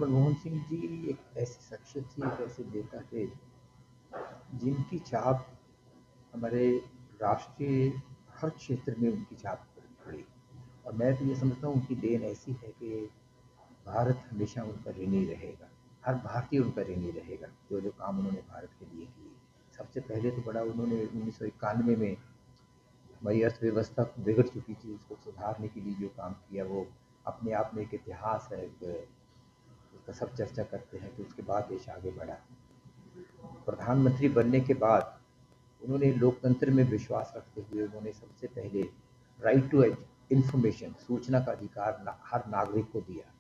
मनमोहन सिंह जी एक ऐसी शख्सियत थी, एक ऐसे नेता थे जिनकी छाप हमारे राष्ट्रीय हर क्षेत्र में उनकी छाप पड़ी। और मैं तो ये समझता हूँ उनकी देन ऐसी है कि भारत हमेशा उनका ऋणी रहेगा, हर भारतीय उनका ऋणी रहेगा। जो जो काम उन्होंने भारत के लिए किए, सबसे पहले तो बड़ा उन्होंने 1991 में हमारी अर्थव्यवस्था बिगड़ चुकी थी, उसको सुधारने के लिए जो काम किया वो अपने आप में एक इतिहास है। उसका सब चर्चा करते हैं कि उसके बाद देश आगे बढ़ा। प्रधानमंत्री बनने के बाद उन्होंने लोकतंत्र में विश्वास रखते हुए उन्होंने सबसे पहले राइट टू इंफॉर्मेशन, सूचना का अधिकार हर नागरिक को दिया।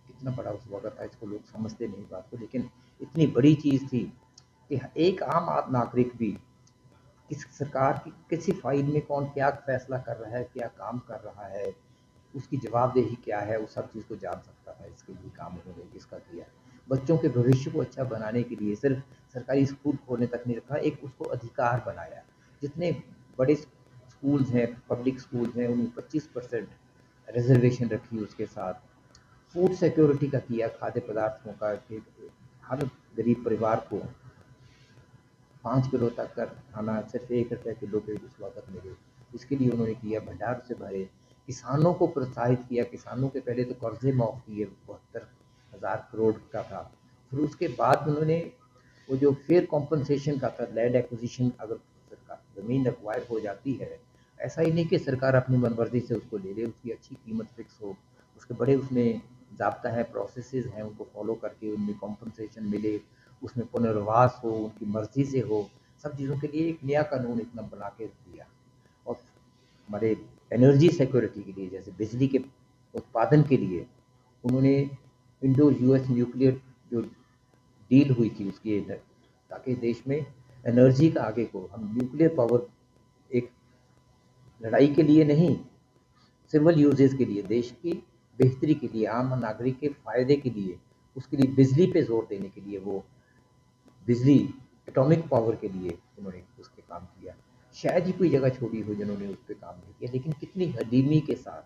कितना बड़ा उस वक्त था, इसको लोग समझते नहीं बात को, लेकिन इतनी बड़ी चीज़ थी कि एक आम नागरिक भी किस सरकार की किसी फाइल में कौन क्या फैसला कर रहा है, क्या काम कर रहा है, उसकी जवाबदेही क्या है, वो सब चीज़ को जान सकता था। इसके लिए काम उन्होंने इसका किया। बच्चों के भविष्य को अच्छा बनाने के लिए सिर्फ सरकारी स्कूल खोलने तक नहीं रखा, एक उसको अधिकार बनाया। जितने बड़े स्कूल्स हैं, पब्लिक स्कूल्स हैं, उनमें 25% रिजर्वेशन रखी उसके साथ। फूड सिक्योरिटी का किया, खाद्य पदार्थों का कि हर गरीब परिवार को 5 किलो तक का खाना सिर्फ 1 रुपये किलो पे उस वक्त मिले, इसके लिए उन्होंने किया। भंडार से भरे, किसानों को प्रोत्साहित किया। किसानों के पहले तो कर्जे माफ़ किए, 72,000 करोड़ का था। फिर उसके बाद उन्होंने वो जो फेयर कॉम्पनसेशन का था, लैंड एक्विजिशन, अगर सरकार ज़मीन एक्वायर हो जाती है, ऐसा ही नहीं कि सरकार अपनी मनमर्जी से उसको ले ले, उसकी अच्छी कीमत फिक्स हो, उसके बड़े उसमें ज़ाब्ता है, प्रोसेसेस हैं, उनको फॉलो करके उनमें कॉम्पनसेशन मिले, उसमें पुनर्वास हो, उनकी मर्जी से हो। सब चीज़ों के लिए एक नया कानून इतना बना के दिया। और हमारे एनर्जी सिक्योरिटी के लिए, जैसे बिजली के उत्पादन के लिए उन्होंने इंडो यूएस न्यूक्लियर जो डील हुई थी उसकी, ताकि देश में एनर्जी का आगे को हम न्यूक्लियर पावर एक लड़ाई के लिए नहीं, सिविल यूजेस के लिए, देश की बेहतरी के लिए, आम नागरिक के फायदे के लिए, उसके लिए बिजली पे जोर देने के लिए वो बिजली एटॉमिक पावर के लिए उन्होंने उस पर काम किया। शायद ही कोई जगह छोड़ी हो जिन्होंने उस पर काम नहीं किया, लेकिन कितनी हलीमी के साथ,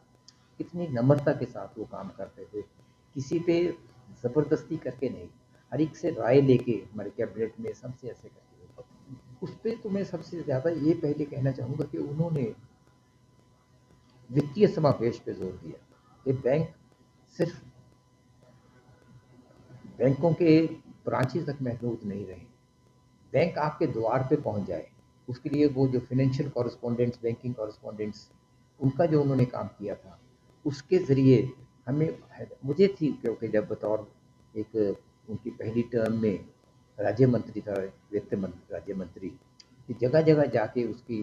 कितनी नम्रता के साथ वो काम करते थे। किसी पे ज़बरदस्ती करके नहीं, हर एक से राय लेके हमारे कैबिनेट में सबसे ऐसे करके। उस पर तो मैं सबसे ज़्यादा ये पहले कहना चाहूँगा कि उन्होंने वित्तीय समावेश पे जोर दिया कि बैंक सिर्फ बैंकों के ब्रांचेस तक महदूद नहीं रहे, बैंक आपके द्वार पे पहुंच जाए। उसके लिए वो जो फाइनेंशियल कॉरेस्पॉन्डेंट्स, बैंकिंग कॉरेस्पॉन्डेंट्स, उनका जो उन्होंने काम किया था, उसके ज़रिए हमें, मुझे थी क्योंकि जब बतौर एक उनकी पहली टर्म में राज्य मंत्री था, वित्त मंत्री, राज्य मंत्री, कि जगह जगह जाके उसकी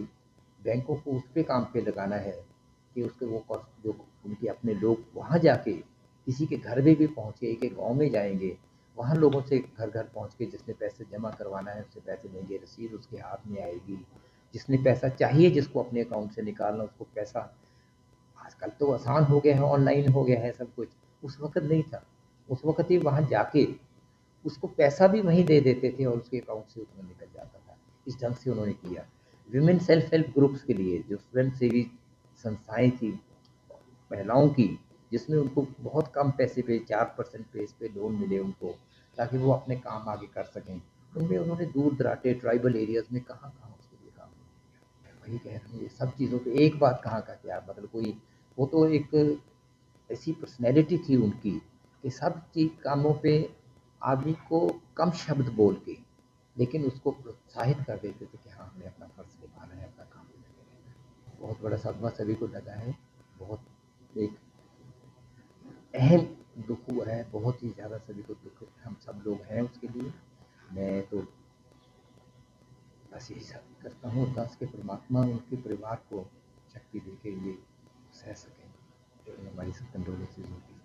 बैंकों को उस पे काम पे लगाना है कि उसके वो जो उनके अपने लोग वहाँ जाके किसी के घर में भी पहुँचे, एक एक गाँव में जाएंगे, वहाँ लोगों से घर घर पहुँच के जिसने पैसे जमा करवाना है उससे पैसे लेंगे, रसीद उसके हाथ में आएगी। जिसने पैसा चाहिए, जिसको अपने अकाउंट से निकालना, उसको पैसा, आजकल तो आसान हो गया है, ऑनलाइन हो गया है सब कुछ, उस वक्त नहीं था। उस वक्त ही वहाँ जाके उसको पैसा भी वहीं दे देते थे और उसके अकाउंट से उसमें निकल जाता था। इस ढंग से उन्होंने किया। विमेन सेल्फ हेल्प ग्रुप्स के लिए जो स्वयं सेवी संस्थाएं थी महिलाओं की, जिसमें उनको बहुत कम पैसे पे 4% पे इस पे लोन मिले उनको, ताकि वो अपने काम आगे कर सकें, उनमें उन्होंने दूर दराटे ट्राइबल एरियाज में कहाँ कहाँ उसके लिए काम किया। वही कह रहा हूँ, ये सब चीज़ों पे एक बात कहाँ का क्या, मतलब कोई, वो तो एक ऐसी पर्सनैलिटी थी उनकी कि सब चीज कामों पे आदमी को कम शब्द बोल के, लेकिन उसको प्रोत्साहित कर देते थे कि हाँ हमें अपना फर्ज निभाना है, अपना काम करना है। बहुत बड़ा सदमा सभी को लगा है, बहुत एक अहम दुख हुआ है, बहुत ही ज़्यादा सभी को दुख, हम सब लोग हैं उसके लिए। मैं तो बस यही सब करता हूँ, अरदास के परमात्मा उनके परिवार को शक्ति दे के ये सह सकें जो हमारी सब कंडोलेंसेज होती है।